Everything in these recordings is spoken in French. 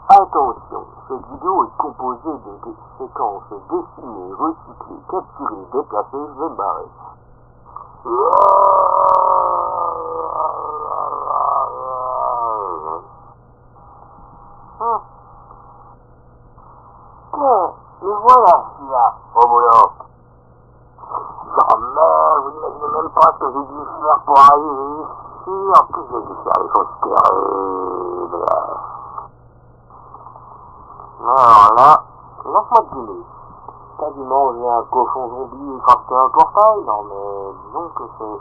Attention, cette vidéo est composée de séquences dessinées, recyclées, capturées, déplacées, je vais me barrer. Tiens, le voilà celui-là. Oh boulot. Jamais, vous n'imaginez même pas ce que j'ai dû faire pour arriver ici. En plus, j'ai dû faire des choses terribles. Alors là, laisse-moi deviner. Quasiment, on est un cochon zombie et crafter un portail. Non, mais disons que c'est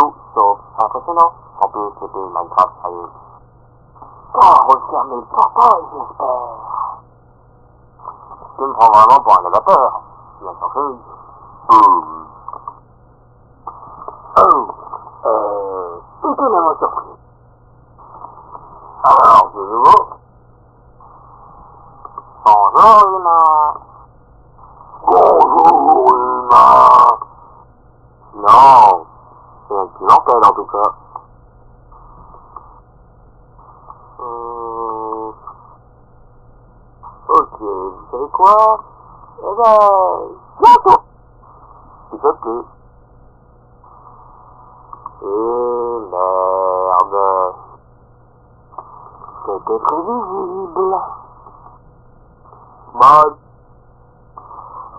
tout sauf impressionnant. En plus, c'était Minecraft, sérieux. Ah, refermer le portail, j'espère. Tu me prends vraiment pour un amateur. Bien sûr que oui. Étonnamment surpris. Alors, de nouveau. Bonjour, humain. Bonjour, humain. Non, c'est un petit lampel en tout cas. Ok, vous savez quoi? Eh ben, bientôt. S'il te plaît. Merde. C'était prévisible. Bah,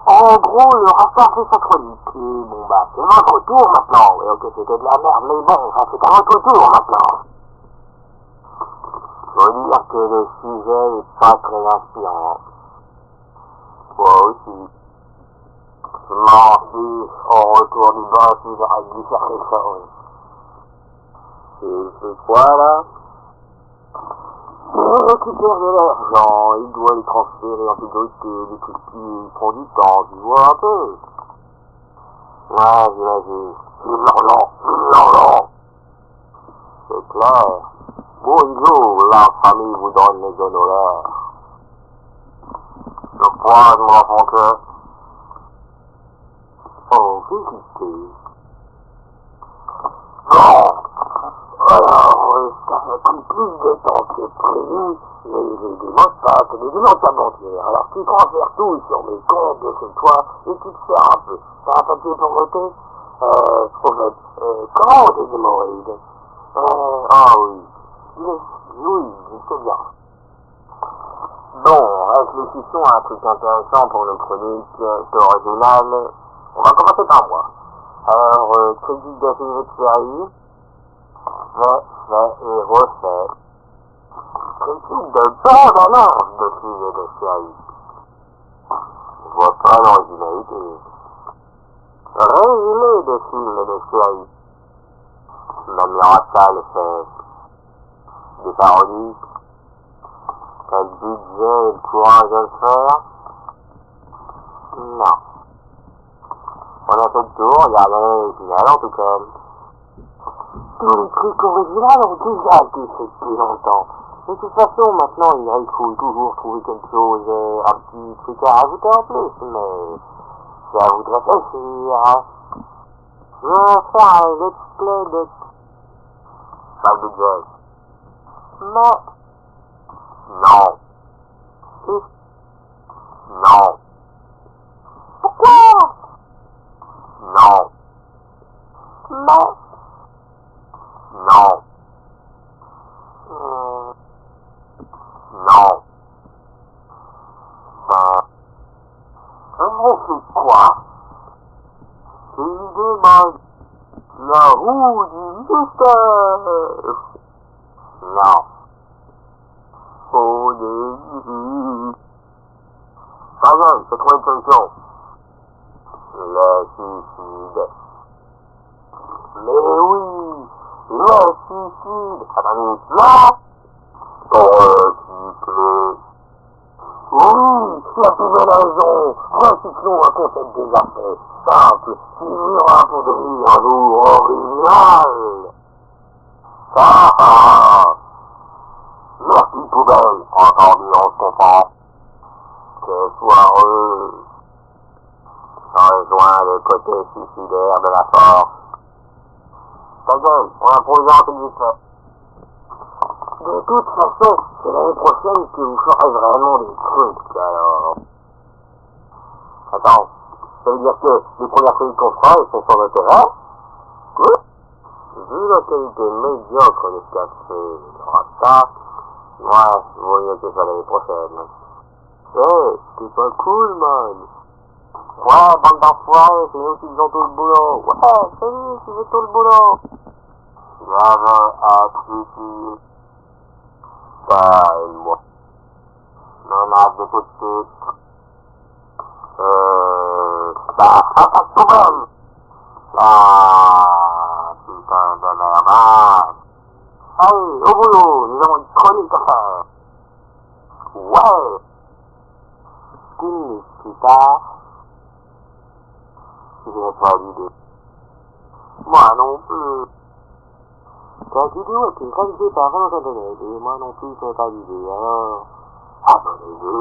en gros, le rapport fait sa chronique. Et bon bah, c'est notre tour maintenant. Oui, ok, c'était de la merde, mais bon, enfin, c'est à notre tour maintenant. Faut dire que le sujet est pas très inspirant. Moi aussi. Je m'en fiche, au retour du bas, si j'arrête de faire quelque chose. Et c'est quoi là? Il récupère de l'argent, il doit les transférer en sécurité, des trucs qui prend du temps, tu vois un peu. Ouais, j'imagine. Non. C'est clair. Bonjour, la famille vous donne les honoraires. Je crois de mon cœur. En vérité. Non. Alors, ça a pris plus de temps que prévu, mais j'ai des mots de passe et des demandes bancaires. Alors tu transfères tout sur mes comptes de chez toi et tu te sers un peu. T'as un papier pour voter? Au fait, comment on tes hémorroïdes? Ah oui. Oui, je sais bien. Bon, réfléchissons à un truc intéressant pour nos chroniques originales. On va commencer par moi. Alors, crédit d'affiche de série. Fait et refait. Critique de permanence de films de série. Je vois pas l'originalité. Résumé de films et de séries. Même Rata le fait. Des parodies. Quel budget et le courage de le faire? Non. On a fait le tour, il y a rien d'original en tout cas. Tous les trucs originaux ont déjà été faits depuis longtemps. De toute façon, maintenant, il faut toujours trouver quelque chose, un petit truc à rajouter en plus, mais ça voudrait réfléchir. Je vais faire un let's play de... Pas de budget. Mais... Non. Non. Pourquoi? Non. Mais... Non. Non. On fait quoi? C'est une demande. La roue du mystère. Non. On est... Ça y est, j'ai trouvé une solution. Le suicide. Mais oui, le suicide. Attendez, là. Recycler. Oui, tu as plus de raison. Recyclons un concept déjà fait, simple, qui finira pour devenir un jour original. Merci poubelle, entendu, on se comprend. Que soit eux. Rejoins le côté suicidaire de la force. Ta gueule, on a posé un peu de De toute façon, c'est l'année prochaine que vous ferez vraiment des trucs, alors. Attends, ça veut dire que les premières séries qu'on fera, elles sont sans intérêt? Oui. Vu la qualité médiocre des cafés de Rasta, ouais, vaut mieux que ça l'année prochaine. C'est pas cool, man. Ouais, bande d'enfoirés, c'est nous qui faisons tout le boulot. Ouais, c'est nous qui faisons tout le boulot. J'avais apprécié. Et moi. Non, a de côté. Pas de problème. Putain de merde. Allez, au boulot, nous avons une chronique à faire. Ouais. Une plus tard, je n'ai pas d'idée. Moi non plus. Cette vidéo a été réalisée par Valentin Donnet et moi non plus je n'ai pas d'idée, alors abonnez-vous.